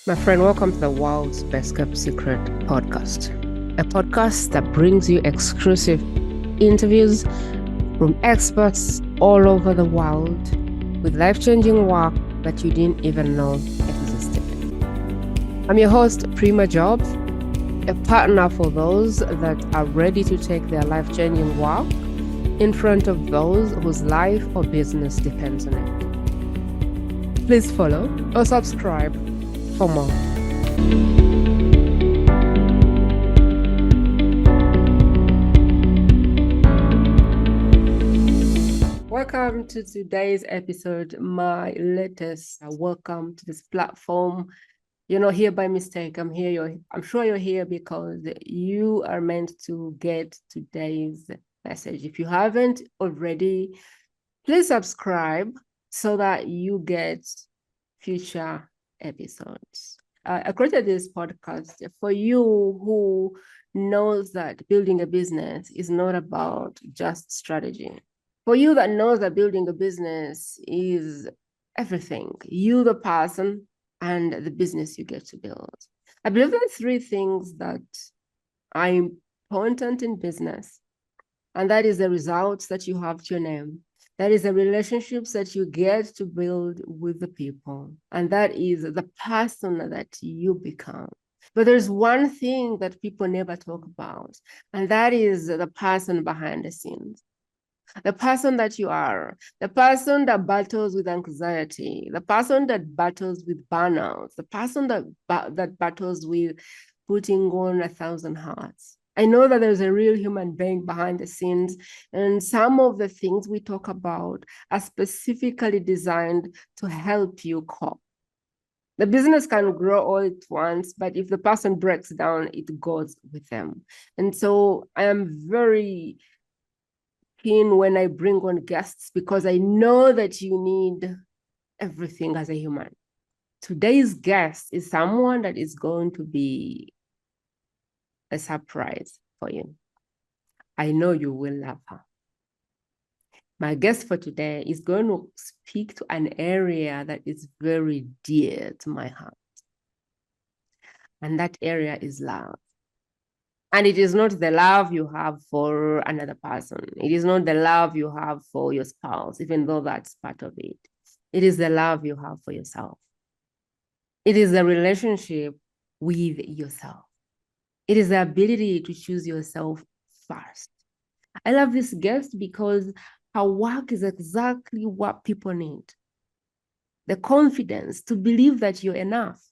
My friend, welcome to the world's best kept secret podcast, a podcast that brings you exclusive interviews from experts all over the world with life-changing work that you didn't even know existed. I'm your host, Prima Jobs, a partner for those that are ready to take their life-changing work in front of those whose life or business depends on it. Please follow or subscribe for more. Welcome to today's episode, my latest welcome to this platform. You're not here by mistake. I'm sure you're here because you are meant to get today's message. If you haven't already, please subscribe so that you get future episodes. I created this podcast for you who knows that building a business is not about just strategy. For you that knows that building a business is everything, you, the person, and the business you get to build. I believe there are three things that are important in business, and that is the results that you have to your name. That is the relationships that you get to build with the people. And that is the person that you become. But there's one thing that people never talk about, and that is the person behind the scenes. The person that you are, the person that battles with anxiety, the person that battles with burnout, the person that battles with putting on 1,000 hats. I know that there's a real human being behind the scenes, and some of the things we talk about are specifically designed to help you cope. The business can grow all at once, but if the person breaks down, it goes with them. And so I am very keen when I bring on guests because I know that you need everything as a human. Today's guest is someone that is going to be a surprise for you. I know you will love her. My guest for today is going to speak to an area that is very dear to my heart. And that area is love. And it is not the love you have for another person. It is not the love you have for your spouse, even though that's part of it. It is the love you have for yourself. It is the relationship with yourself. It is the ability to choose yourself first. I love this guest because her work is exactly what people need. The confidence to believe that you're enough,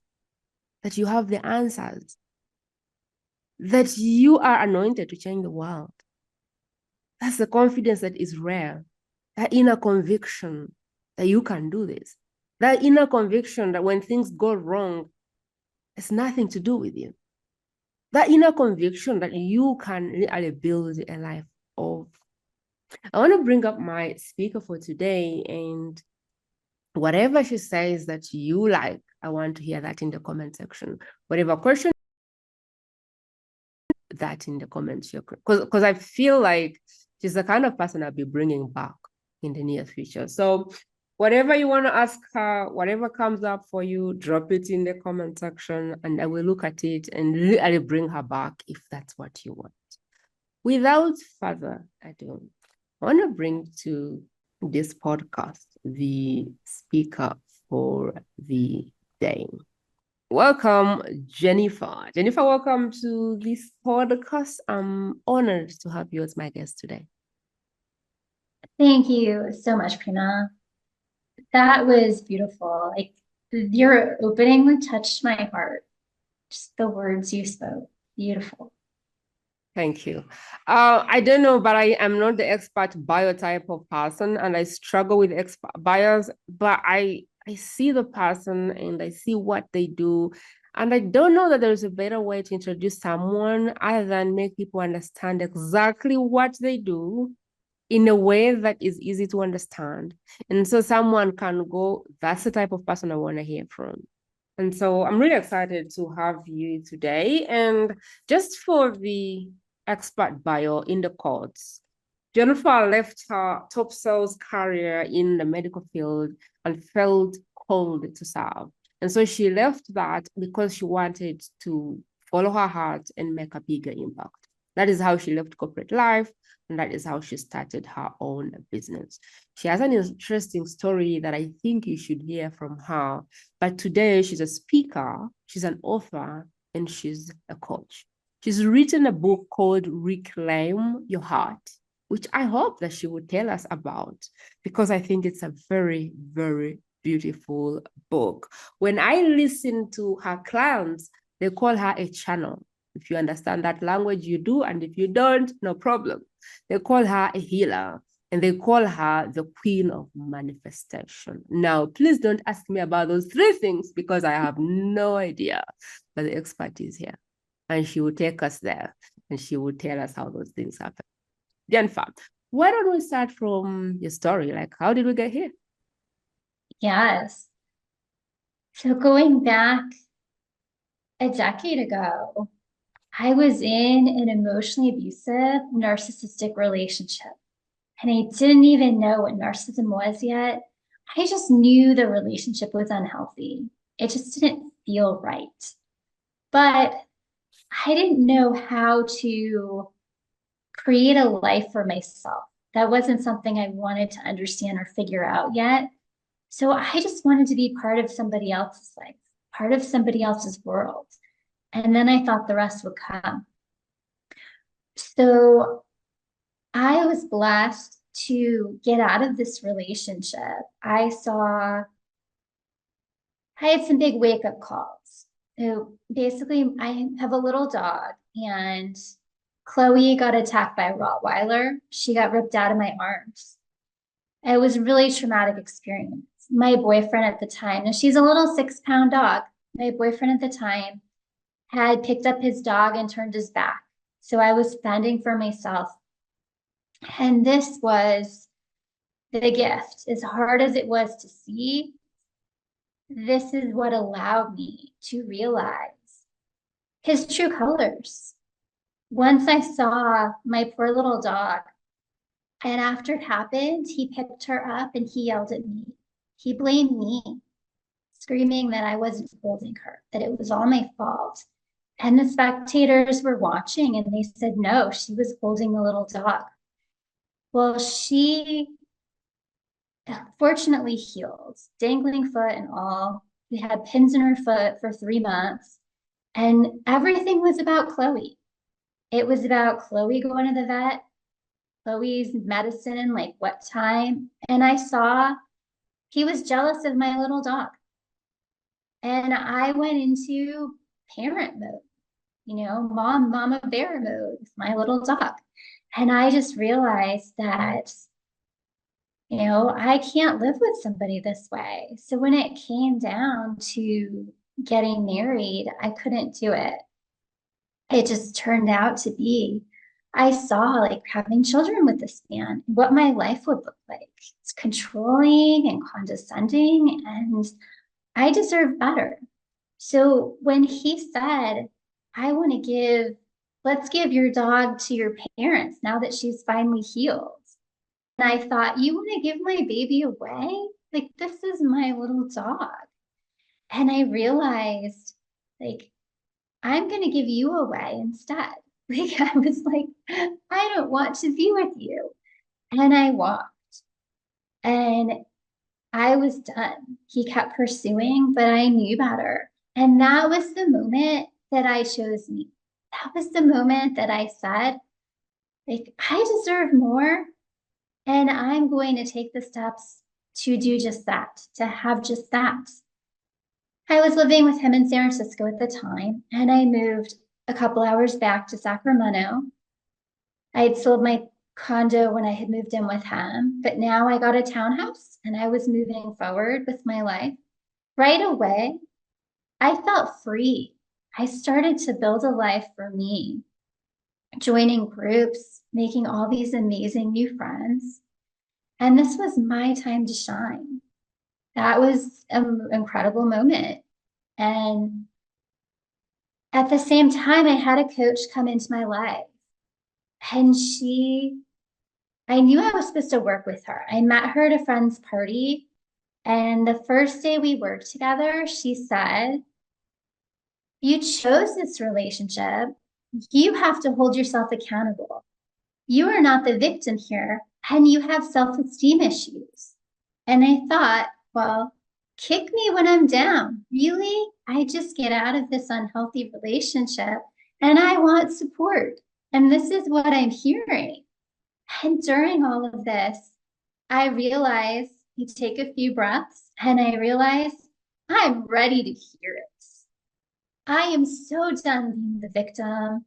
that you have the answers, that you are anointed to change the world. That's the confidence that is rare, that inner conviction that you can do this, that inner conviction that when things go wrong, it's nothing to do with you. That inner conviction that you can really build a life of. I want to bring up my speaker for today, and whatever she says that you like, I want to hear that in the comment section. Whatever question, that in the comment section, because I feel like she's the kind of person I'll be bringing back in the near future. So whatever you want to ask her, whatever comes up for you, drop it in the comment section and I will look at it and really bring her back if that's what you want. Without further ado, I want to bring to this podcast the speaker for the day. Welcome, Jennifer. Jennifer, welcome to this podcast. I'm honored to have you as my guest today. Thank you so much, Prima. That was beautiful. Like your opening touched my heart. Just the words you spoke. Beautiful. Thank you. I don't know, but I am not the expert bio type of person, and I struggle with expert bios, but I see the person and I see what they do. And I don't know that there's a better way to introduce someone other than make people understand exactly what they do in a way that is easy to understand. And so someone can go, that's the type of person I want to hear from. And so I'm really excited to have you today. And just for the expert bio in the courts, Jennifer left her top sales career in the medical field and felt called to serve. And so she left that because she wanted to follow her heart and make a bigger impact. That is how she left corporate life, and that is how she started her own business. She has an interesting story that I think you should hear from her. But today she's a speaker, she's an author, and she's a coach. She's written a book called Reclaim Your Heart, which I hope that she will tell us about, because I think it's a very, very beautiful book. When I listen to her clients, they call her a channel. If you understand that language, you do. And if you don't, no problem. They call her a healer, and they call her the queen of manifestation. Now, please don't ask me about those three things because I have no idea, but the expert is here and she will take us there and she will tell us how those things happen. Jennifer, why don't we start from your story? Like, how did we get here? Yes. So going back a decade ago, I was in an emotionally abusive, narcissistic relationship. And I didn't even know what narcissism was yet. I just knew the relationship was unhealthy. It just didn't feel right. But I didn't know how to create a life for myself. That wasn't something I wanted to understand or figure out yet. So I just wanted to be part of somebody else's life, part of somebody else's world. And then I thought the rest would come. So I was blessed to get out of this relationship. I had some big wake up calls. So basically, I have a little dog, and Chloe got attacked by a Rottweiler. She got ripped out of my arms. It was a really traumatic experience. My boyfriend at the time, and she's a little 6-pound dog. My boyfriend at the time had picked up his dog and turned his back. So I was fending for myself. And this was the gift. As hard as it was to see, this is what allowed me to realize his true colors. Once I saw my poor little dog, and after it happened, he picked her up and he yelled at me. He blamed me, screaming that I wasn't holding her, that it was all my fault. And the spectators were watching and they said, no, she was holding the little dog. Well, she fortunately healed, dangling foot and all. We had pins in her foot for 3 months. And everything was about Chloe. It was about Chloe going to the vet, Chloe's medicine, like what time. And I saw he was jealous of my little dog. And I went into parent mode, mama bear mode with my little dog. And I just realized that, I can't live with somebody this way. So when it came down to getting married, I couldn't do it. It just turned out to be, I saw like having children with this man, what my life would look like. It's controlling and condescending, and I deserve better. So when he said, let's give your dog to your parents now that she's finally healed. And I thought, you want to give my baby away? Like, this is my little dog. And I realized, like, I'm going to give you away instead. Like, I was like, I don't want to be with you. And I walked. And I was done. He kept pursuing, but I knew better. And that was the moment that I chose me. That was the moment that I said, like, I deserve more. And I'm going to take the steps to do just that, to have just that. I was living with him in San Francisco at the time, and I moved a couple hours back to Sacramento. I had sold my condo when I had moved in with him, but now I got a townhouse and I was moving forward with my life. Right away, I felt free. I started to build a life for me, joining groups, making all these amazing new friends. And this was my time to shine. That was an incredible moment. And at the same time, I had a coach come into my life. And I knew I was supposed to work with her. I met her at a friend's party. And the first day we worked together, she said, "You chose this relationship. You have to hold yourself accountable. You are not the victim here, and you have self-esteem issues." And I thought, well, kick me when I'm down. Really? I just get out of this unhealthy relationship and I want support. And this is what I'm hearing. And during all of this, I realize you take a few breaths and I realize I'm ready to hear it. I am so done being the victim.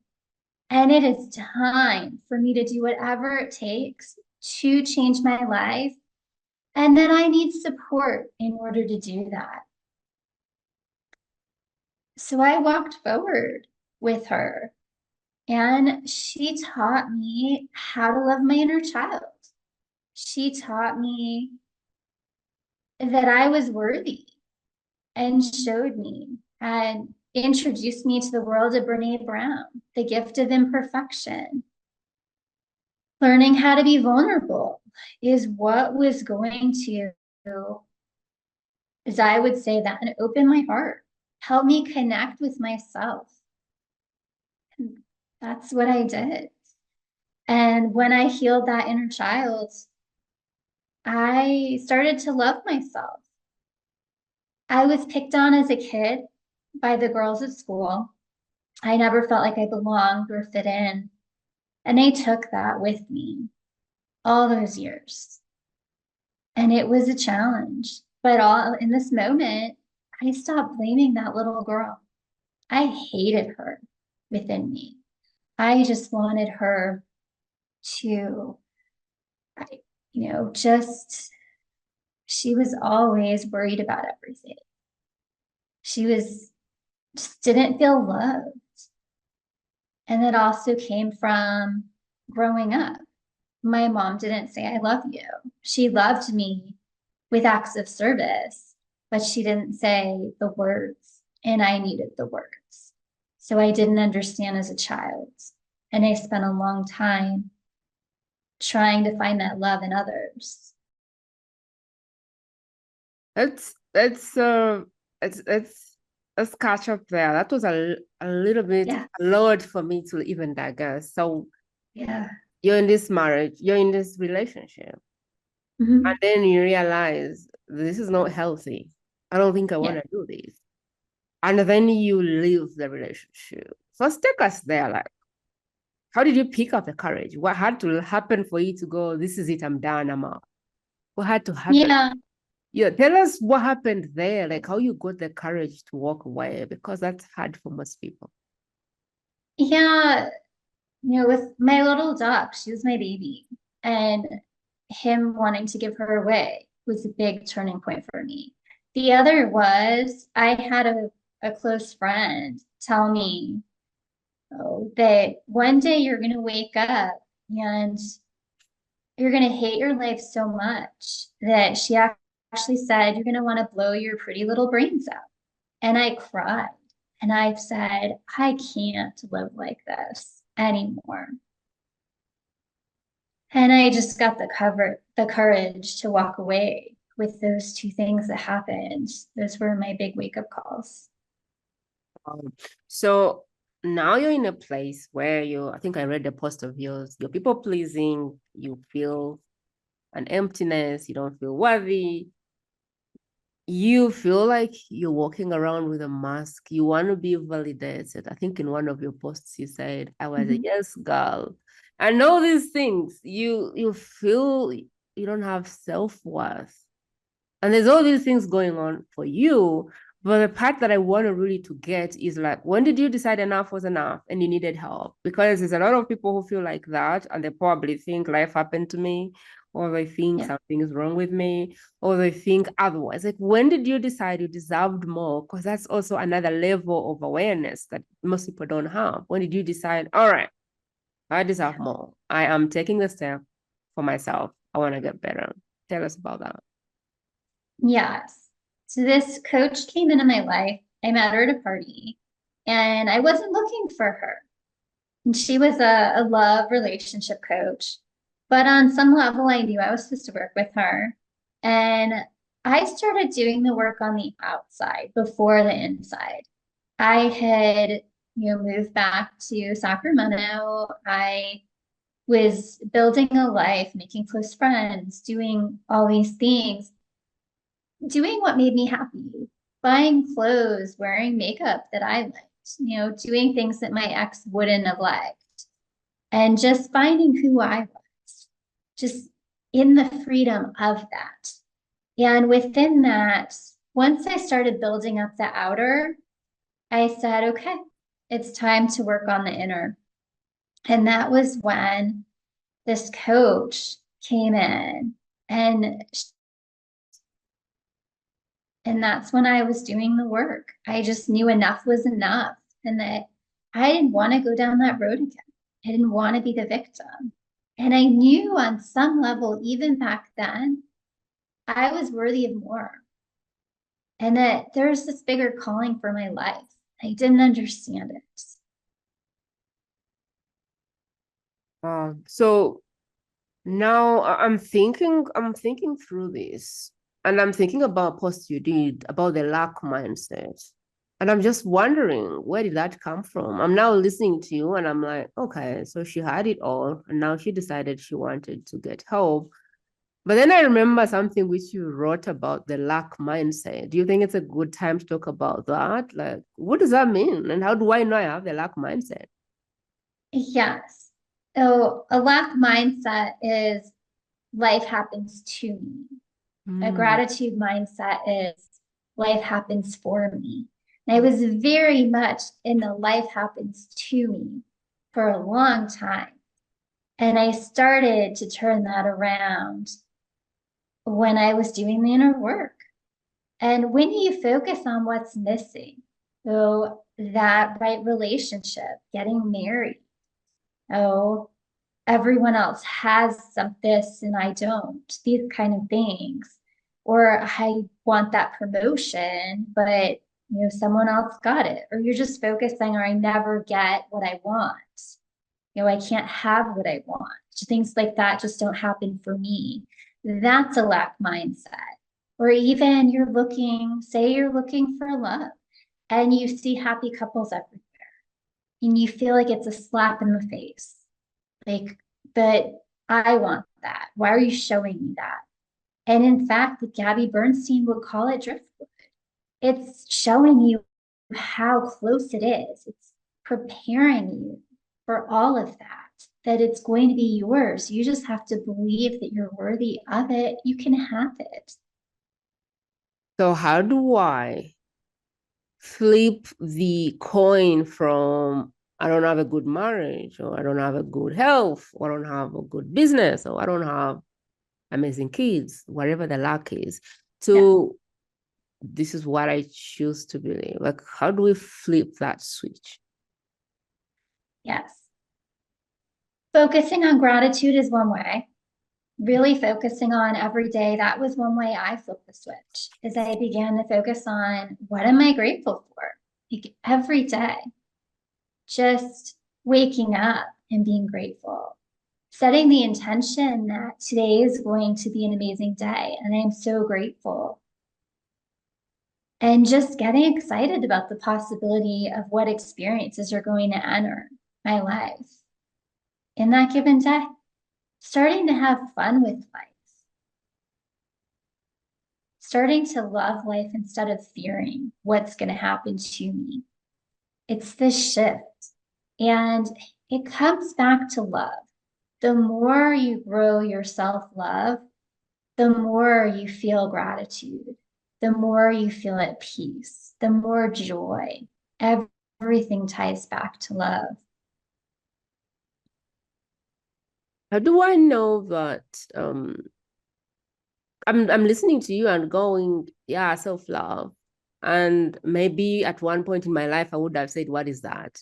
And it is time for me to do whatever it takes to change my life. And then I need support in order to do that. So I walked forward with her, and she taught me how to love my inner child. She taught me that I was worthy and showed me and introduced me to the world of Brene Brown, the gift of imperfection. Learning how to be vulnerable is what was going to, as I would say that, and open my heart, help me connect with myself. And that's what I did. And when I healed that inner child, I started to love myself. I was picked on as a kid by the girls at school. I never felt like I belonged or fit in. And I took that with me all those years. And it was a challenge. But all in this moment, I stopped blaming that little girl. I hated her within me. I just wanted her to, just, she was always worried about everything. She just didn't feel loved. And it also came from growing up. My mom didn't say, "I love you." She loved me with acts of service, but she didn't say the words, and I needed the words. So I didn't understand as a child. And I spent a long time trying to find that love in others. Let's catch up there. That was a little bit Yeah. a lot for me to even digest. So Yeah. you're in this marriage, you're in this relationship, Mhm. and then you realize this is not healthy. I don't think I want Yeah. to do this. And then you leave the relationship. First, take us there. Like, how did you pick up the courage? What had to happen for you to go, this is it, I'm done, I'm out? What had to happen? Yeah. Yeah, tell us what happened there, like how you got the courage to walk away, because that's hard for most people. Yeah. With my little duck, she was my baby. And him wanting to give her away was a big turning point for me. The other was I had a close friend tell me, oh, that one day you're going to wake up and you're going to hate your life so much that she actually said, "You're going to want to blow your pretty little brains out." And I cried. And I've said, I can't live like this anymore. And I just got the courage to walk away with those two things that happened. Those were my big wake up calls. So now you're in a place where I think I read the post of yours, you're people pleasing, you feel an emptiness, you don't feel worthy, you feel like you're walking around with a mask, you want to be validated. I think in one of your posts you said, I was a yes girl. And all these things, you feel you don't have self-worth. And there's all these things going on for you. But the part that I want to really to get is like, when did you decide enough was enough and you needed help? Because there's a lot of people who feel like that, and they probably think life happened to me, or they think something is wrong with me, or they think otherwise. Like, when did you decide you deserved more? Because that's also another level of awareness that most people don't have. When did you decide, all right, I deserve more. I am taking the step for myself. I want to get better. Tell us about that. Yes. So this coach came into my life. I met her at a party and I wasn't looking for her. And she was a love relationship coach. But on some level, I knew I was supposed to work with her. And I started doing the work on the outside before the inside. I had, moved back to Sacramento. I was building a life, making close friends, doing all these things, doing what made me happy, buying clothes, wearing makeup that I liked, doing things that my ex wouldn't have liked, and just finding who I was, just in the freedom of that. And within that, once I started building up the outer, I said, okay, it's time to work on the inner. And that was when this coach came in and that's when I was doing the work. I just knew enough was enough and that I didn't want to go down that road again. I didn't want to be the victim. And I knew on some level, even back then, I was worthy of more. And that there's this bigger calling for my life. I didn't understand it. So now I'm thinking through this, and I'm thinking about a post you did about the lack mindset. And I'm just wondering, where did that come from? I'm now listening to you and I'm like, okay, so she had it all and now she decided she wanted to get help. But then I remember something which you wrote about the lack mindset. Do you think it's a good time to talk about that? Like, what does that mean? And how do I know I have the lack mindset? Yes. So a lack mindset is life happens to me. A gratitude mindset is life happens for me. And I was very much in the life happens to me for a long time. And I started to turn that around when I was doing the inner work. And when you focus on what's missing, so that right relationship, getting married, oh, everyone else has some this and I don't, these kind of things. Or I want that promotion, but someone else got it. Or you're just focusing, or I never get what I want. I can't have what I want. Things like that just don't happen for me. That's a lack mindset. Or even say you're looking for love and you see happy couples everywhere and you feel like it's a slap in the face. Like, but I want that. Why are you showing me that? And in fact, Gabby Bernstein would call it driftwood. It's showing you how close it is. It's preparing you for all of that it's going to be yours. You just have to believe that you're worthy of it. You can have it. So how do I flip the coin from I don't have a good marriage, or I don't have a good health, or I don't have a good business, or I don't have amazing kids, whatever the lack is, to this is what I choose to believe? Like, how do we flip that switch? Yes. Focusing on gratitude is one way. Really focusing on every day, that was one way I flipped the switch, is I began to focus on what am I grateful for? Like every day, just waking up and being grateful, setting the intention that today is going to be an amazing day and I'm so grateful. And just getting excited about the possibility of what experiences are going to enter my life in that given day. Starting to have fun with life. Starting to love life instead of fearing what's going to happen to me. It's this shift. And it comes back to love. The more you grow your self-love, the more you feel gratitude, the more you feel at peace, the more joy. Everything ties back to love. How do I know that I'm listening to you and going, yeah, self-love. And maybe at one point in my life, I would have said, what is that?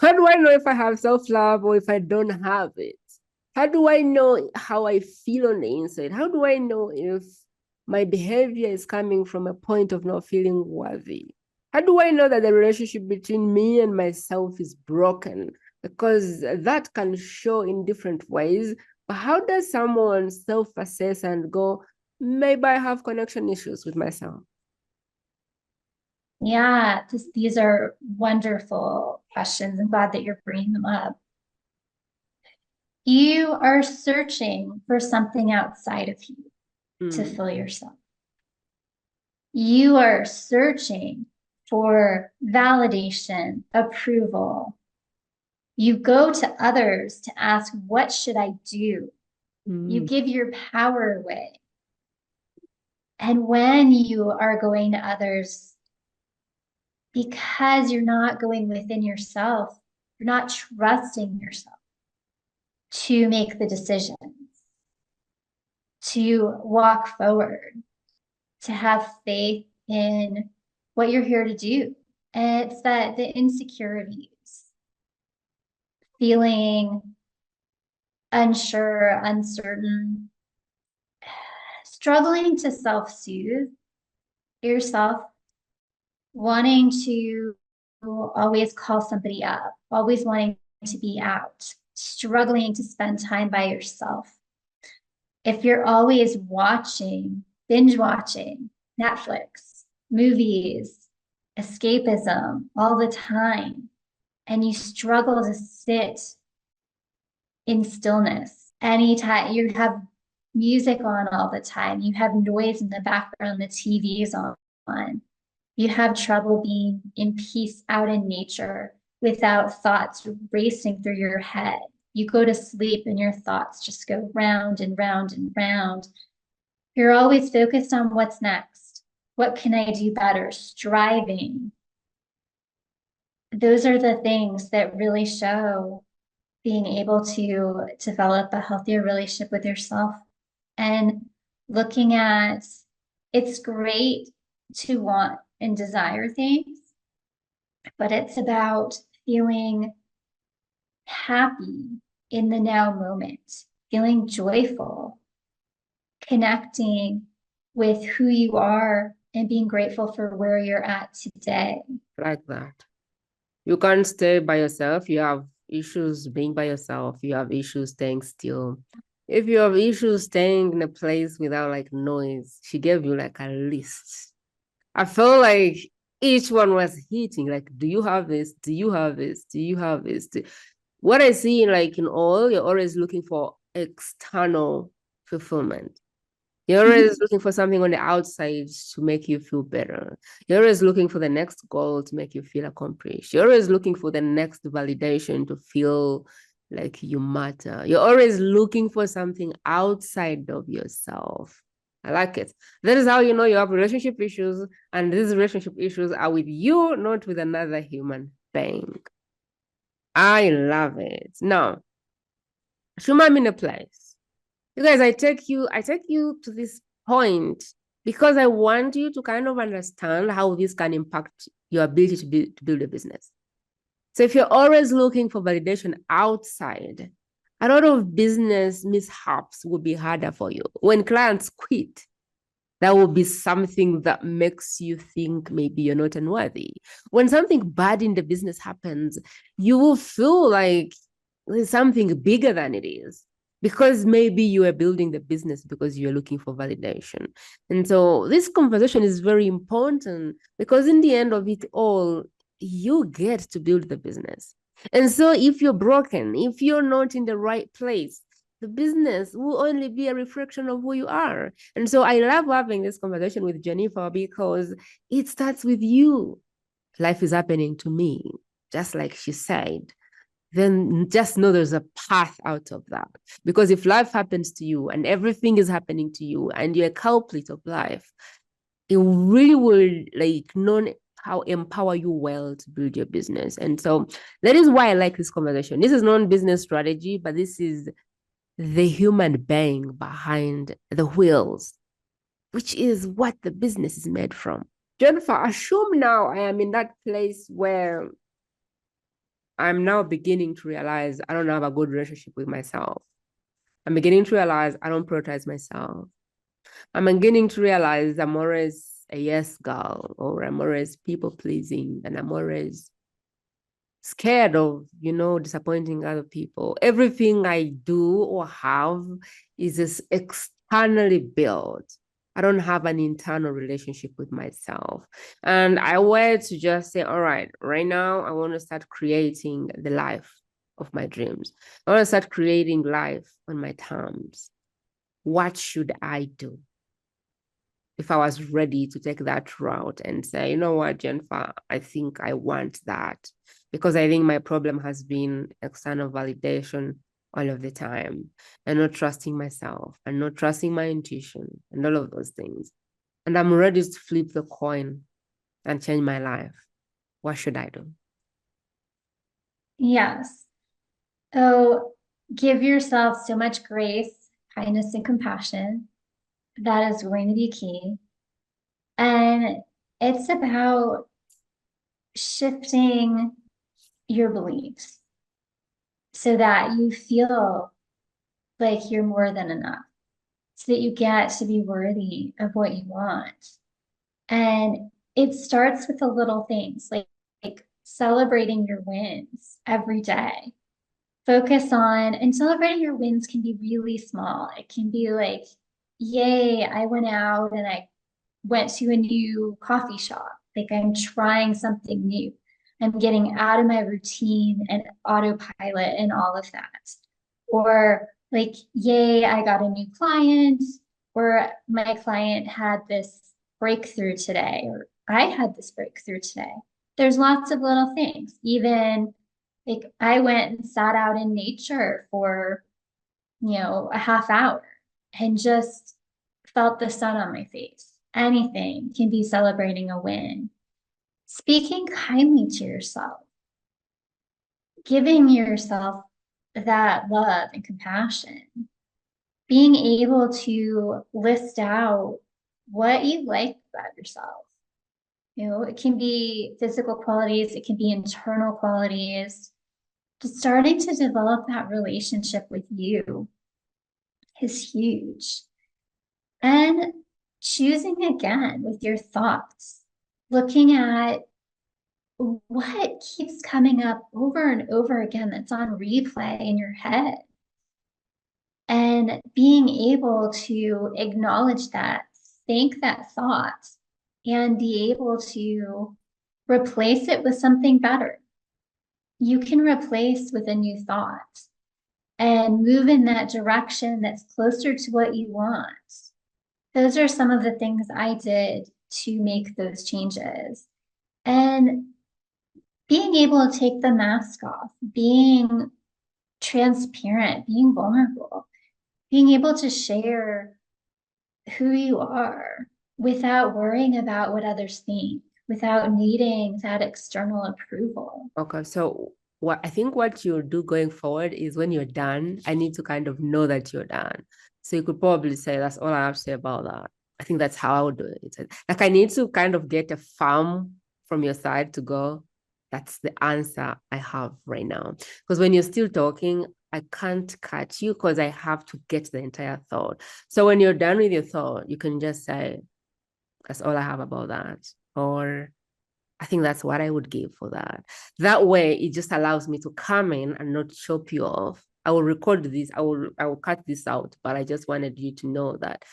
How do I know if I have self-love or if I don't have it? How do I know how I feel on the inside? How do I know if my behavior is coming from a point of not feeling worthy? How do I know that the relationship between me and myself is broken? Because that can show in different ways. But how does someone self-assess and go, maybe I have connection issues with myself. Yeah, these are wonderful questions. I'm glad that you're bringing them up. You are searching for something outside of you to fill yourself. You are searching for validation, approval. You go to others to ask, what should I do? You give your power away. And when you are going to others, because you're not going within yourself, you're not trusting yourself to make the decisions, to walk forward, to have faith in what you're here to do. And it's that the insecurities, feeling unsure, uncertain, struggling to self-soothe yourself, wanting to always call somebody up, always wanting to be out, struggling to spend time by yourself. If you're always binge watching Netflix, movies, escapism all the time, and you struggle to sit in stillness, anytime you have music on all the time, you have noise in the background, the TV is on, you have trouble being in peace out in nature without thoughts racing through your head. You go to sleep and your thoughts just go round and round and round. You're always focused on what's next. What can I do better? Striving. Those are the things that really show being able to develop a healthier relationship with yourself. And looking at, it's great to want and desire things, but it's about feeling happy in the now moment, feeling joyful, connecting with who you are and being grateful for where you're at today. Like that. You can't stay by yourself. You have issues being by yourself. You have issues staying still. If you have issues staying in a place without like noise, she gave you like a list. I felt like each one was hitting. Like, do you have this? Do you have this? Do you have this? What I see, like in all, you're always looking for external fulfillment. You're always looking for something on the outside to make you feel better. You're always looking for the next goal to make you feel accomplished. You're always looking for the next validation to feel like you matter. You're always looking for something outside of yourself. I like it. That is how you know you have relationship issues, and these relationship issues are with you, not with another human being. I love it. Now, I'm in a place. You guys, I take you to this point because I want you to kind of understand how this can impact your ability to build a business. So if you're always looking for validation outside, a lot of business mishaps will be harder for you. When clients quit, that will be something that makes you think maybe you're not unworthy. When something bad in the business happens, you will feel like there's something bigger than it is, because maybe you are building the business because you're looking for validation. And so this conversation is very important, because in the end of it all, you get to build the business. And so if you're broken, if you're not in the right place, the business will only be a reflection of who you are. And so I love having this conversation with Jennifer because it starts with you. Life is happening to me, just like she said. Then just know there's a path out of that. Because if life happens to you and everything is happening to you and you're a culprit of life, it really will like not how empower you well to build your business. And so that is why I like this conversation. This is not business strategy, but this is the human being behind the wheels, which is what the business is made from. Jennifer, assume now I am in that place where I'm now beginning to realize I don't have a good relationship with myself. I'm beginning to realize I don't prioritize myself. I'm beginning to realize I'm always a yes girl, or I'm always people pleasing, and I'm always scared of, disappointing other people. Everything I do or have is externally built. I don't have an internal relationship with myself. And I were to just say, all right, right now, I want to start creating the life of my dreams. I want to start creating life on my terms. What should I do? If I was ready to take that route and say, you know what, Jennifer, I think I want that. Because I think my problem has been external validation all of the time and not trusting myself and not trusting my intuition and all of those things. And I'm ready to flip the coin and change my life. What should I do? Yes. Oh, give yourself so much grace, kindness, and compassion. That is going to be key. And it's about shifting your beliefs so that you feel like you're more than enough, so that you get to be worthy of what you want. And it starts with the little things like celebrating your wins every day. Focus on, and celebrating your wins can be really small. It can be like, yay, I went out and I went to a new coffee shop. Like I'm trying something new. I'm getting out of my routine and autopilot and all of that. Or like, yay, I got a new client, or my client had this breakthrough today, or I had this breakthrough today. There's lots of little things. Even like I went and sat out in nature for, a half hour and just felt the sun on my face. Anything can be celebrating a win. Speaking kindly to yourself, giving yourself that love and compassion, being able to list out what you like about yourself. It can be physical qualities, it can be internal qualities. Just starting to develop that relationship with you is huge. And choosing again with your thoughts, looking at what keeps coming up over and over again that's on replay in your head, and being able to acknowledge that, thank that thought, and be able to replace it with something better. You can replace with a new thought and move in that direction that's closer to what you want. Those are some of the things I did to make those changes. And being able to take the mask off, being transparent, being vulnerable, being able to share who you are without worrying about what others think, without needing that external approval. Okay, so what you'll do going forward is when you're done, I need to kind of know that you're done. So you could probably say, that's all I have to say about that. I think that's how I would do it. Like I need to kind of get a farm from your side to go, that's the answer I have right now. Because when you're still talking, I can't catch you because I have to get the entire thought. So when you're done with your thought, you can just say, that's all I have about that. Or I think that's what I would give for that. That way, it just allows me to come in and not chop you off. I will record this. I will cut this out. But I just wanted you to know that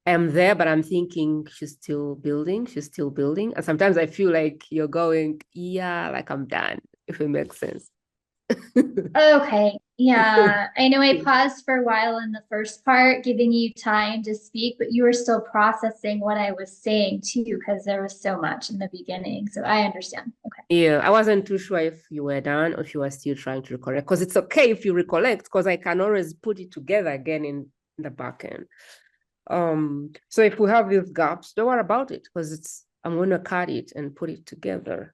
I'm there, but I'm thinking she's still building. She's still building. And sometimes I feel like you're going, yeah, like I'm done, if it makes sense. Okay. Yeah. I know I paused for a while in the first part, giving you time to speak, but you were still processing what I was saying too, because there was so much in the beginning. So I understand. Okay. Yeah, I wasn't too sure if you were done or if you were still trying to recollect, because it's okay if you recollect, because I can always put it together again in the back end. So if we have these gaps, don't worry about it, because I'm going to cut it and put it together.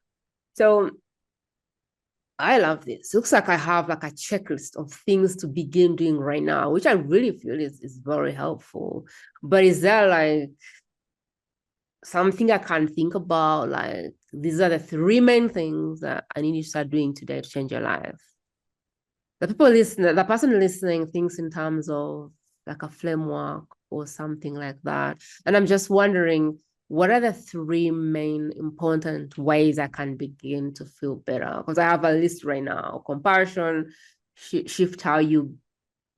So I love this. Looks like I have like a checklist of things to begin doing right now, which I really feel is very helpful. But is there like something I can think about? Like, these are the 3 main things that I need to start doing today to change your life. The person listening thinks in terms of like a framework or something like that. And I'm just wondering, what are the 3 main important ways I can begin to feel better? Because I have a list right now. Compassion, shift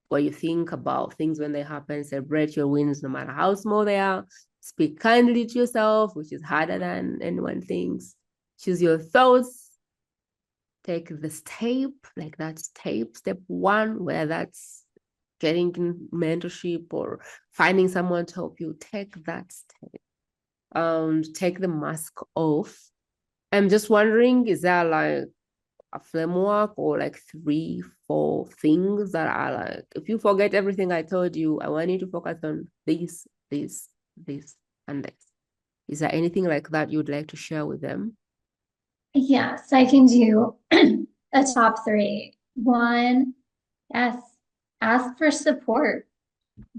what you think about things when they happen, celebrate your wins no matter how small they are, Speak kindly to yourself, which is harder than anyone thinks. Choose your thoughts. Take the step, like that's step one, where that's getting mentorship or finding someone to help you. Take that step. Take the mask off. I'm just wondering, is there like a framework or like 3-4 things that are like, if you forget everything I told you, I want you to focus on this, and this. Is there anything like that you'd like to share with them? Yes, I can do a top three. One, yes, ask for support.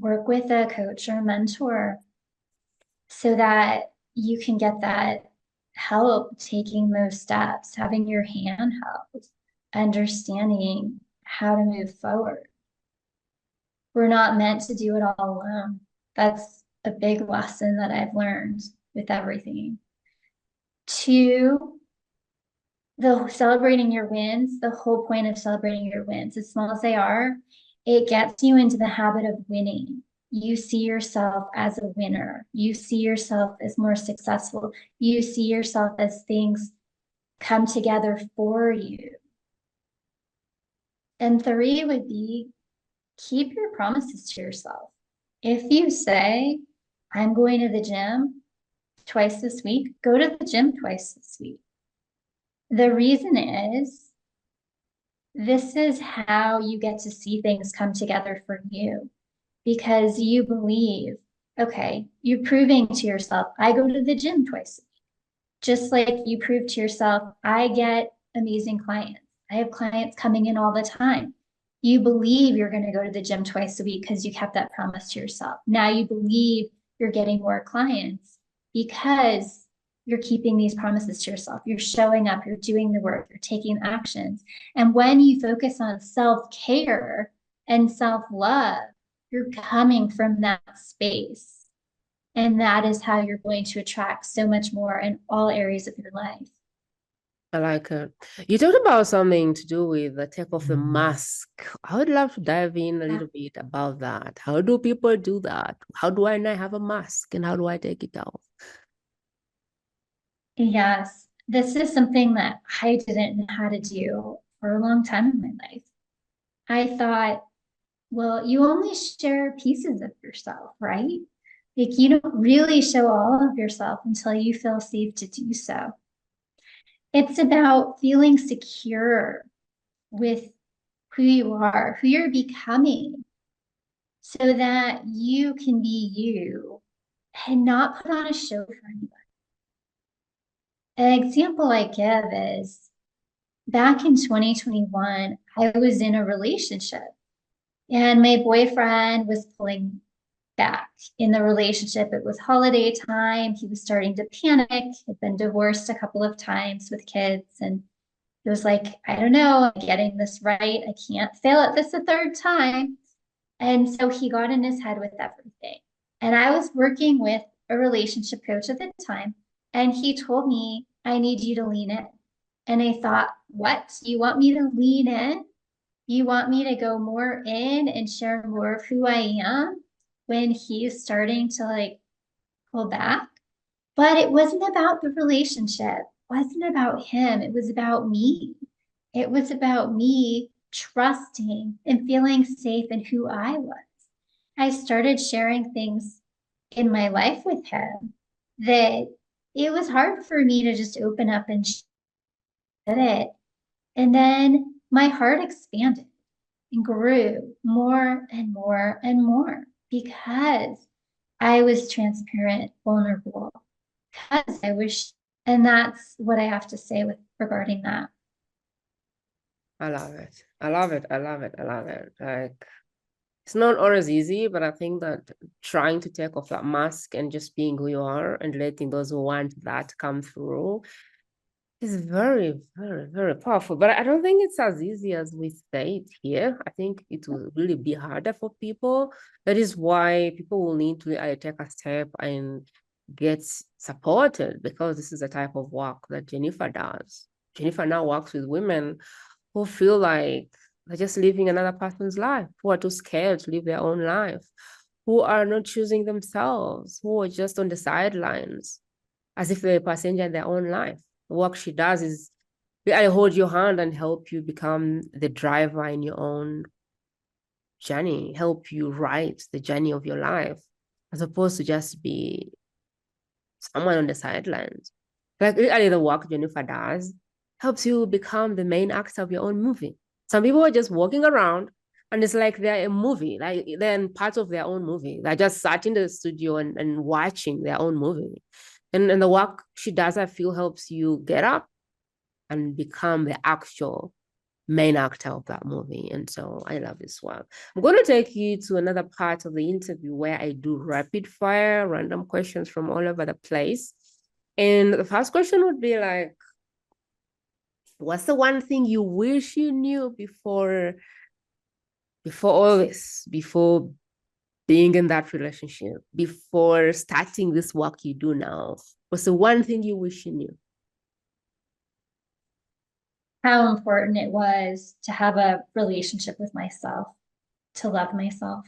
Work with a coach or mentor so that you can get that help taking those steps, having your hand held, understanding how to move forward. We're not meant to do it all alone. That's a big lesson that I've learned with everything. Two, the celebrating your wins, the whole point of celebrating your wins, as small as they are, it gets you into the habit of winning. You see yourself as a winner. You see yourself as more successful. You see yourself as things come together for you. And three would be keep your promises to yourself. If you say, I'm going to the gym twice this week, go to the gym twice this week. The reason is this is how you get to see things come together for you because you believe, okay, you're proving to yourself, I go to the gym twice a week. Just like you prove to yourself, I get amazing clients. I have clients coming in all the time. You believe you're going to go to the gym twice a week because you kept that promise to yourself. Now you believe you're getting more clients because you're keeping these promises to yourself. You're showing up, you're doing the work, you're taking actions. And when you focus on self-care and self-love, you're coming from that space. And that is how you're going to attract so much more in all areas of your life. I like it. You talked about something to do with the take off the mask. I would love to dive in a little bit about that. How do people do that? How do I not have a mask and how do I take it off? Yes, this is something that I didn't know how to do for a long time in my life. I thought, well, you only share pieces of yourself, right? Like you don't really show all of yourself until you feel safe to do so. It's about feeling secure with who you are, who you're becoming, so that you can be you and not put on a show for anybody. An example I give is back in 2021, I was in a relationship and my boyfriend was pulling back in the relationship. It was holiday time. He was starting to panic. Had been divorced a couple of times with kids. And he was like, I don't know, I'm getting this right. I can't fail at this a third time. And so he got in his head with everything. And I was working with a relationship coach at the time. And he told me, I need you to lean in. And I thought, what? You want me to lean in? You want me to go more in and share more of who I am when he's starting to like pull back? But it wasn't about the relationship. It wasn't about him. It was about me. It was about me trusting and feeling safe in who I was. I started sharing things in my life with him that it was hard for me to just open up and share it. And then my heart expanded and grew more and more and more because I was transparent, vulnerable, because I was, and that's what I have to say with regarding that. I love it. I love it. I love it. I love it. Like, it's not always easy, but I think that trying to take off that mask and just being who you are and letting those who want that come through is very, very, very powerful. But I don't think it's as easy as we say it here. I think it will really be harder for people. That is why people will need to take a step and get supported, because this is the type of work that Jennifer does. Jennifer now works with women who feel like they're just living another person's life, who are too scared to live their own life, who are not choosing themselves, who are just on the sidelines, as if they're a passenger in their own life. The work she does is really hold your hand and help you become the driver in your own journey, help you write the journey of your life, as opposed to just be someone on the sidelines. Like literally the work Jennifer does helps you become the main actor of your own movie. Some people are just walking around and it's like they're a movie, like they're part of their own movie. They're just sat in the studio and watching their own movie. And the work she does, I feel, helps you get up and become the actual main actor of that movie. And so I love this one. I'm going to take you to another part of the interview where I do rapid fire, random questions from all over the place. And the first question would be like, what's the one thing you wish you knew before all this, before being in that relationship, before starting this work you do now? What's the one thing you wish you knew? How important it was to have a relationship with myself, to love myself.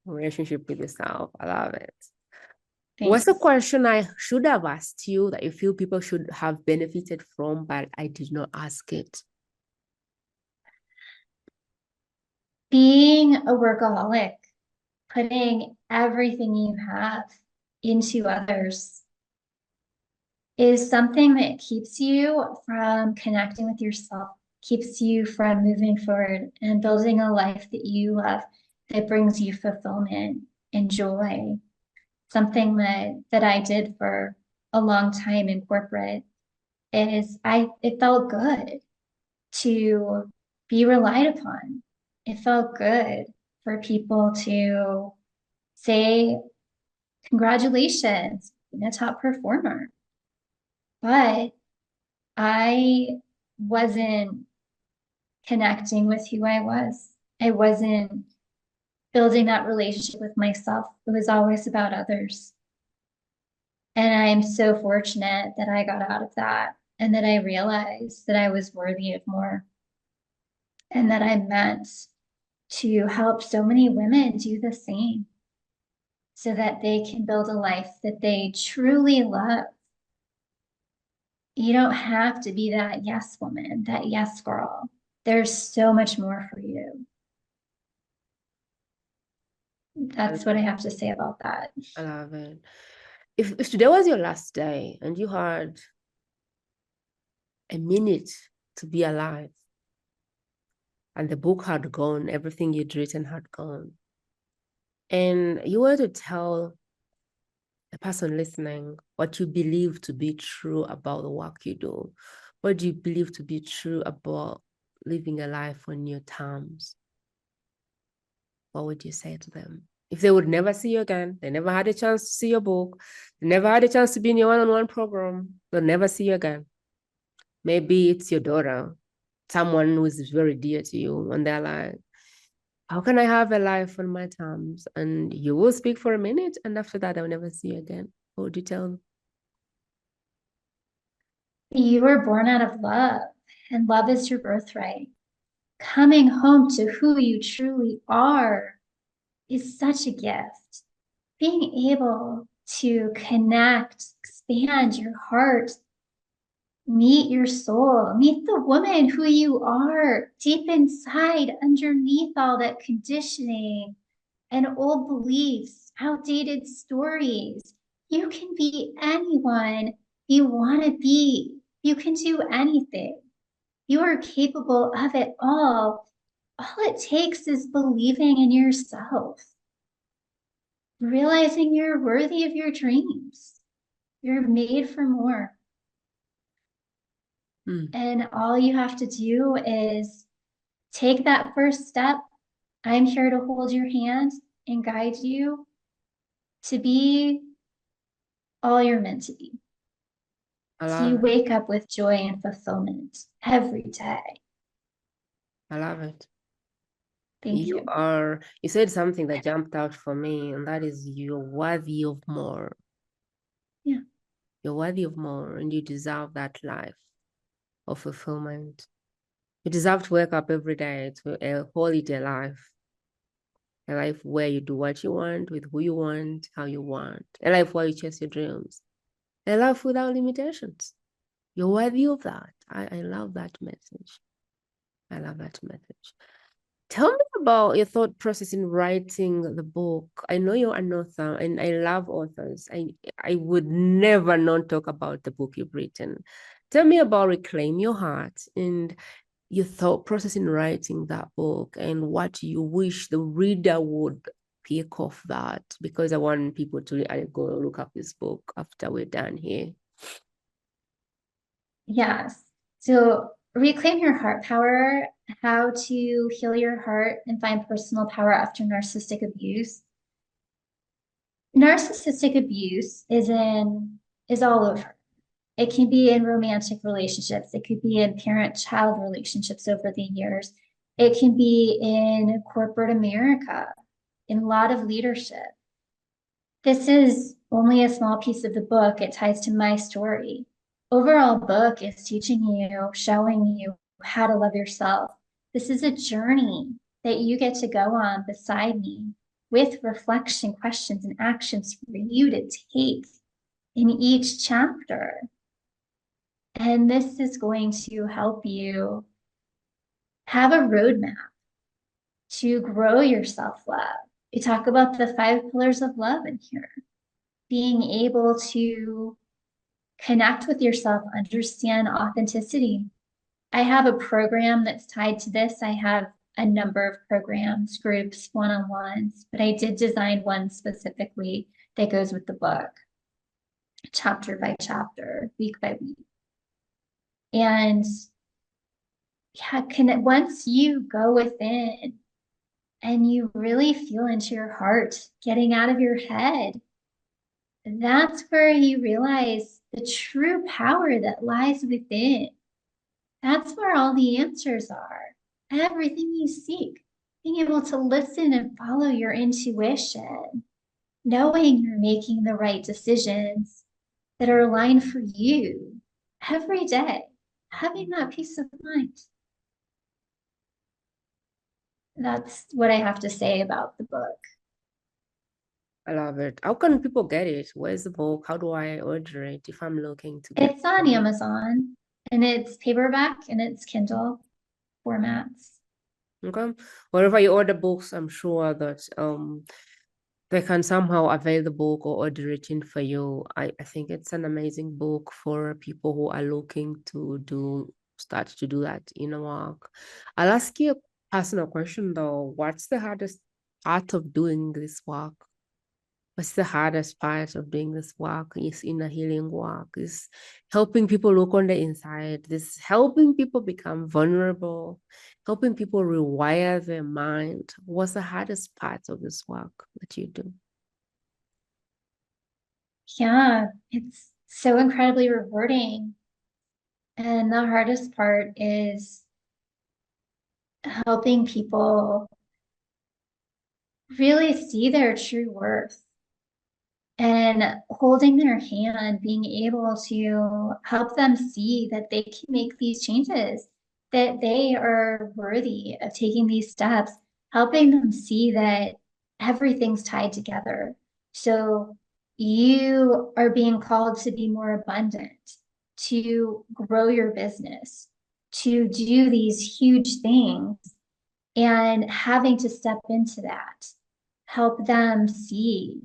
Relationship with yourself. I love it. Thanks. What's the question I should have asked you that you feel people should have benefited from, but I did not ask it? Being a workaholic, putting everything you have into others is something that keeps you from connecting with yourself, keeps you from moving forward and building a life that you love, that brings you fulfillment and joy. Something that I did for a long time in corporate is it felt good to be relied upon. It felt good for people to say, congratulations, being a top performer. But I wasn't connecting with who I was. I wasn't building that relationship with myself. It was always about others. And I'm so fortunate that I got out of that and that I realized that I was worthy of more and that I'm meant to help so many women do the same so that they can build a life that they truly love. You don't have to be that yes woman, that yes girl. There's so much more for you. That's what I have to say about that. I love it. If today was your last day and you had a minute to be alive and the book had gone, everything you'd written had gone, and you were to tell the person listening what you believe to be true about the work you do, what do you believe to be true about living a life on your terms, what would you say to them? If they would never see you again, they never had a chance to see your book, they never had a chance to be in your one-on-one program, they'll never see you again. Maybe it's your daughter, someone who is very dear to you, and they're like, how can I have a life on my terms? And you will speak for a minute, and after that, I'll never see you again. What would you tell them? You were born out of love, and love is your birthright. Coming home to who you truly are is such a gift. Being able to connect, expand your heart, meet your soul, meet the woman who you are deep inside, underneath all that conditioning and old beliefs, outdated stories. You can be anyone you want to be. You can do anything. You are capable of it all. All it takes is believing in yourself, realizing you're worthy of your dreams. You're made for more. And all you have to do is take that first step. I'm here to hold your hand and guide you to be all you're meant to be. So you wake up with joy and fulfillment every day. I love it. Thank you. You said something that jumped out for me, and that is you're worthy of more. Yeah. You're worthy of more, and you deserve that life of fulfillment. You deserve to wake up every day to a holiday life. A life where you do what you want, with who you want, how you want. A life where you chase your dreams. A life without limitations. You're worthy of that. I love that message. I love that message. Tell me about your thought process in writing the book. I know you're an author and I love authors. I would never not talk about the book you've written. Tell me about Reclaim Your Heart and your thought process in writing that book and what you wish the reader would pick off that, because I want people to go look up this book after we're done here. Yes. So reclaim your heart power, how to heal your heart and find personal power after narcissistic abuse. Narcissistic abuse is all over. It can be in romantic relationships. It could be in parent-child relationships over the years. It can be in corporate America, in a lot of leadership. This is only a small piece of the book. It ties to my story. Overall book is teaching you, showing you how to love yourself. This is a journey that you get to go on beside me with reflection, questions, and actions for you to take in each chapter. And this is going to help you have a roadmap to grow your self-love. We talk about the 5 pillars of love in here. Being able to connect with yourself, understand authenticity. I have a program that's tied to this. I have a number of programs, groups, one-on-ones, but I did design one specifically that goes with the book, chapter by chapter, week by week. And yeah, once you go within and you really feel into your heart, getting out of your head, that's where you realize the true power that lies within. That's where all the answers are. Everything you seek, being able to listen and follow your intuition, knowing you're making the right decisions that are aligned for you every day, having that peace of mind. That's what I have to say about the book. I love it. How can people get it? Where's the book? How do I order it if I'm looking to get It's on Amazon and it's paperback and it's Kindle formats. Okay. Wherever you order books, I'm sure that they can somehow avail the book or order it in for you. I think it's an amazing book for people who are looking to start to do that inner work. I'll ask you a personal question though. What's the hardest part of doing this work? What's the hardest part of doing this work? Is inner healing work, is helping people look on the inside, this helping people become vulnerable, helping people rewire their mind. What's the hardest part of this work that you do? Yeah, it's so incredibly rewarding. And the hardest part is helping people really see their true worth and holding their hand, being able to help them see that they can make these changes, that they are worthy of taking these steps, helping them see that everything's tied together. So you are being called to be more abundant, to grow your business, to do these huge things, and having to step into that, help them see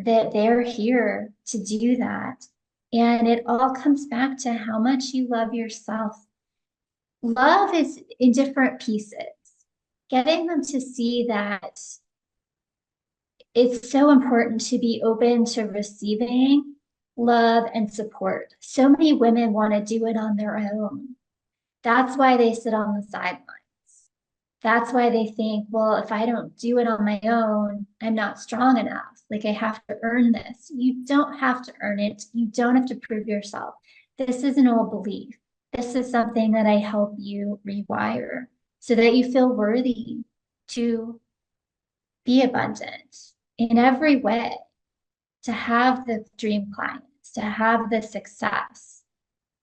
that they're here to do that. And it all comes back to how much you love yourself. Love is in different pieces. Getting them to see that it's so important to be open to receiving love and support. So many women want to do it on their own. That's why they sit on the sidelines. That's why they think, well, if I don't do it on my own, I'm not strong enough. Like I have to earn this. You don't have to earn it. You don't have to prove yourself. This is an old belief. This is something that I help you rewire so that you feel worthy to be abundant in every way, to have the dream clients, to have the success,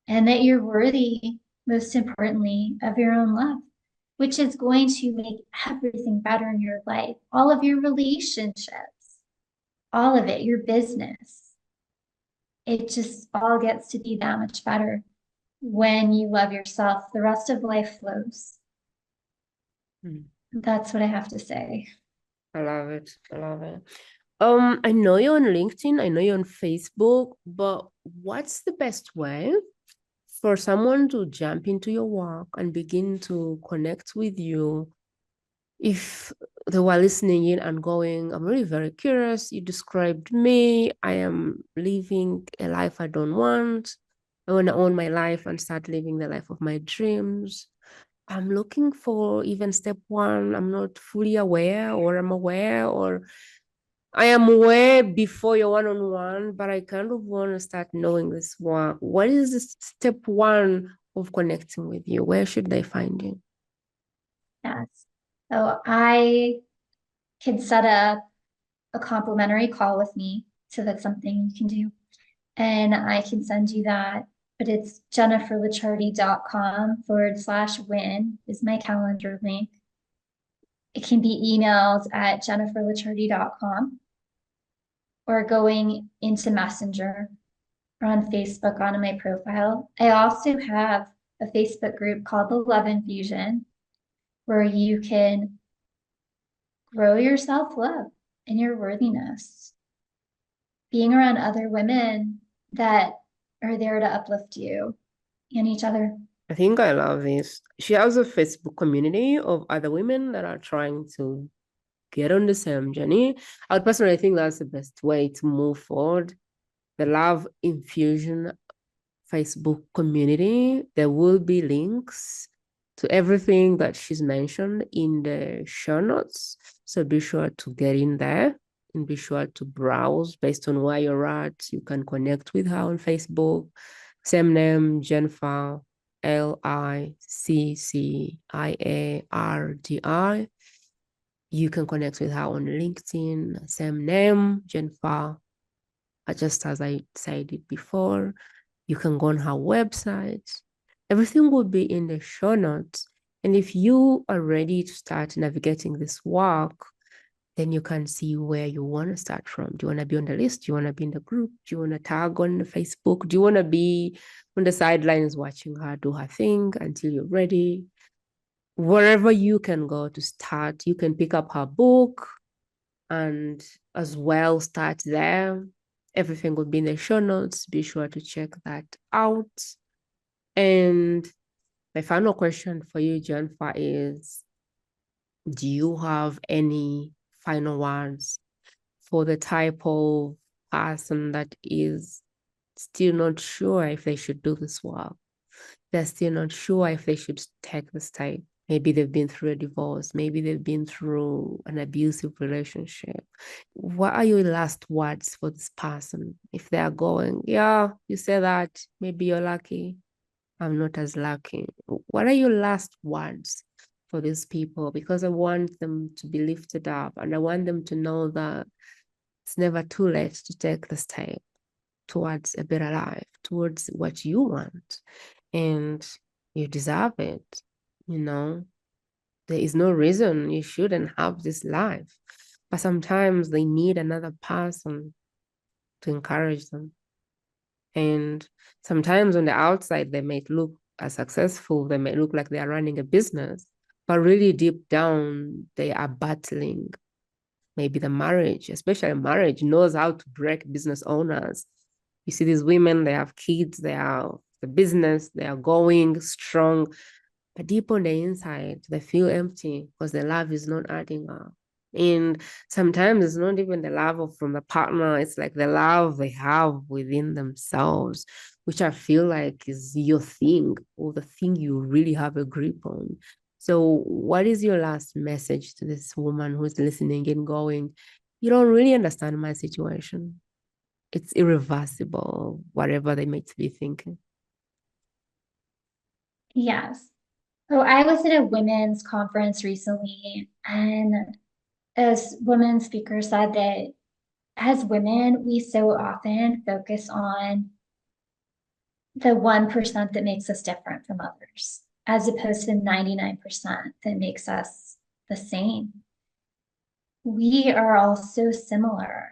and that you're worthy, most importantly, of your own love. which is going to make everything better in your life, all of your relationships, all of it, your business. It just all gets to be that much better when you love yourself. The rest of life flows. That's what I have to say. I love it. I love it. I know you're on LinkedIn, I know you're on Facebook, but what's the best way for someone to jump into your work and begin to connect with you if they were listening in and going, I'm really very curious. You described me. I am living a life I don't want. I want to own my life and start living the life of my dreams. I'm looking for even step one. I'm not fully aware, or I'm aware, or I am aware before your one-on-one, but I kind of want to start knowing this work. What is the step one of connecting with you? Where should they find you? Yes. So I can set up a complimentary call with me. So that's something you can do. And I can send you that. But it's jenniferlicciardi.com/win is my calendar link. It can be emailed at jenniferlicciardi.com or going into Messenger or on Facebook on my profile. I also have a Facebook group called the Love Infusion where you can grow your self-love and your worthiness. Being around other women that are there to uplift you and each other. I think I love this. She has a Facebook community of other women that are trying to get on the same journey. I would personally think that's the best way to move forward. The Love Infusion Facebook community, there will be links to everything that she's mentioned in the show notes. So be sure to get in there and be sure to browse based on where you're at. You can connect with her on Facebook. Same name, Jennifer, Licciardi. You can connect with her on LinkedIn. Same name, Jennifer. Just as I said it before, you can go on her website. Everything will be in the show notes. And if you are ready to start navigating this work, then you can see where you want to start from. Do you want to be on the list? Do you want to be in the group? Do you want to tag on the Facebook? Do you want to be on the sidelines watching her do her thing until you're ready? Wherever you can go to start, you can pick up her book and as well start there. Everything will be in the show notes. Be sure to check that out. And my final question for you, Jennifer, is do you have any final words for the type of person that is still not sure if they should do this work? They're still not sure if they should take this step. Maybe they've been through a divorce. Maybe they've been through an abusive relationship. What are your last words for this person? If they are going, yeah, you say that, maybe you're lucky. I'm not as lucky. What are your last words for these people? Because I want them to be lifted up and I want them to know that it's never too late to take the step towards a better life, towards what you want. And you deserve it. You know, there is no reason you shouldn't have this life. But sometimes they need another person to encourage them. And sometimes on the outside, they might look as successful, they might look like they are running a business, but really deep down, they are battling. Maybe the marriage, especially marriage, knows how to break business owners. You see these women, they have kids, they are the business, they are going strong, but deep on the inside, they feel empty because the love is not adding up. And sometimes it's not even the love from the partner, it's like the love they have within themselves, which I feel like is your thing or the thing you really have a grip on. So, what is your last message to this woman who's listening and going, you don't really understand my situation? It's irreversible, whatever they might be thinking. Yes. Oh, I was at a women's conference recently, and a women speaker said that as women, we so often focus on the 1% that makes us different from others. as opposed to 99% that makes us the same. We are all so similar.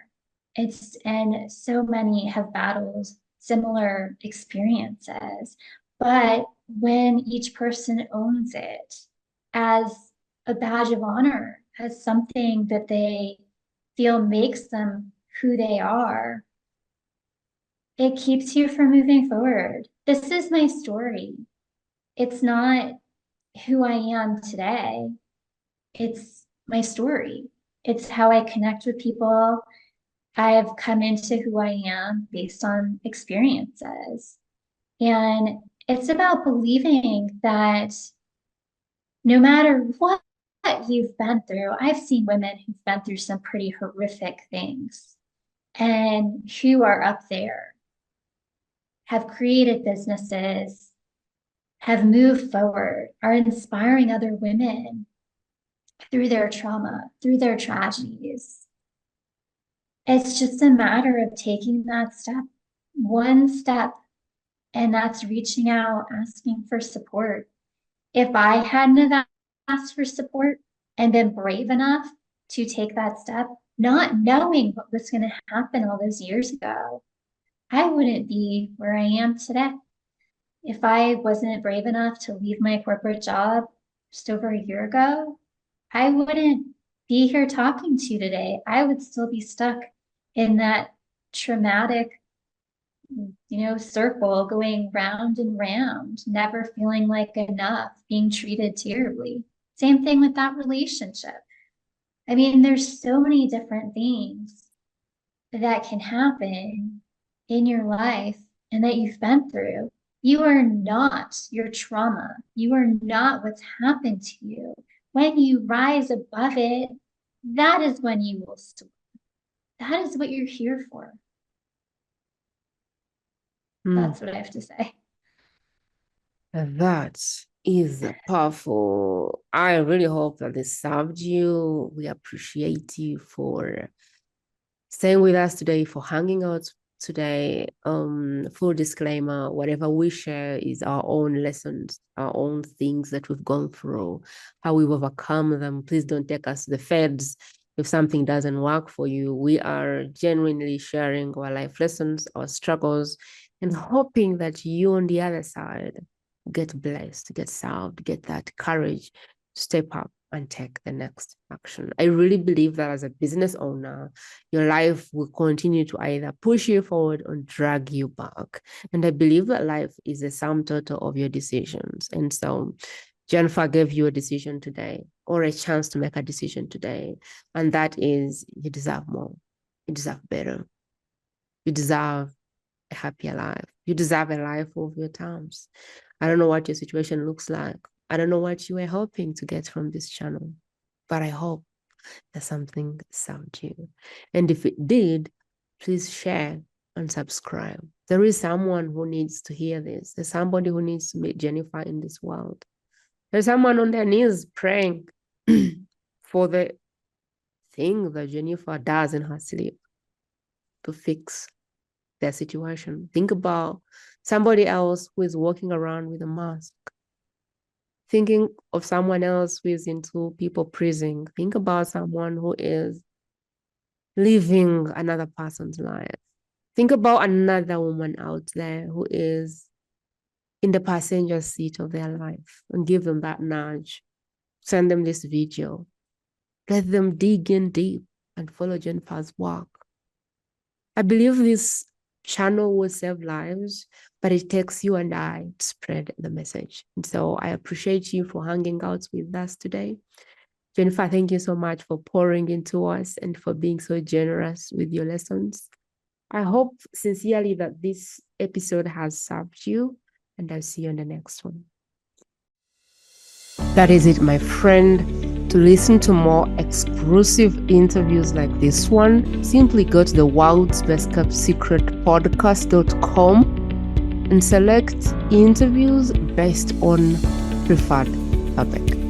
And so many have battled similar experiences. But when each person owns it as a badge of honor, as something that they feel makes them who they are, it keeps you from moving forward. This is my story. It's not who I am today. It's my story. It's how I connect with people. I have come into who I am based on experiences. And it's about believing that no matter what you've been through, I've seen women who've been through some pretty horrific things and who are up there, have created businesses, have moved forward, are inspiring other women through their trauma, through their tragedies. It's just a matter of taking that step, one step, and that's reaching out, asking for support. If I hadn't have asked for support and been brave enough to take that step, not knowing what was going to happen all those years ago, I wouldn't be where I am today. If I wasn't brave enough to leave my corporate job just over a year ago, I wouldn't be here talking to you today. I would still be stuck in that traumatic, circle going round and round, never feeling like enough, being treated terribly. Same thing with that relationship. I mean, there's so many different things that can happen in your life and that you've been through. You are not your trauma. You are not what's happened to you. When you rise above it, that is when you will soar. That is what you're here for. That's what I have to say. That is powerful. I really hope that this served you. We appreciate you for staying with us today, for hanging out today. Full disclaimer, whatever we share is our own lessons, our own things that we've gone through, how we've overcome them. Please don't take us to the feds if something doesn't work for you. We are genuinely sharing our life lessons, our struggles, and hoping that you on the other side get blessed, get served, get that courage, step up and take the next action. I really believe that as a business owner, your life will continue to either push you forward or drag you back. And I believe that life is a sum total of your decisions. And so Jennifer gave you a decision today, or a chance to make a decision today. And that is, you deserve more. You deserve better. You deserve a happier life. You deserve a life of your terms. I don't know what your situation looks like. I don't know what you were hoping to get from this channel, but I hope that something served you. And if it did, please share and subscribe. There is someone who needs to hear this. There's somebody who needs to meet Jennifer in this world. There's someone on their knees praying for the thing that Jennifer does in her sleep to fix their situation. Think about somebody else who is walking around with a mask. Thinking of someone else who is into people pleasing. Think about someone who is living another person's life. Think about another woman out there who is in the passenger seat of their life, and give them that nudge. Send them this video. Let them dig in deep and follow Jennifer's work. I believe this channel will save lives, but it takes you and I to spread the message. And so I appreciate you for hanging out with us today. Jennifer, thank you so much for pouring into us and for being so generous with your lessons. I hope sincerely that this episode has served you, and I'll see you in the next one. That is it, my friend. To listen to more exclusive interviews like this one, simply go to the World's Best Kept Secret podcast.com and select interviews based on preferred topic.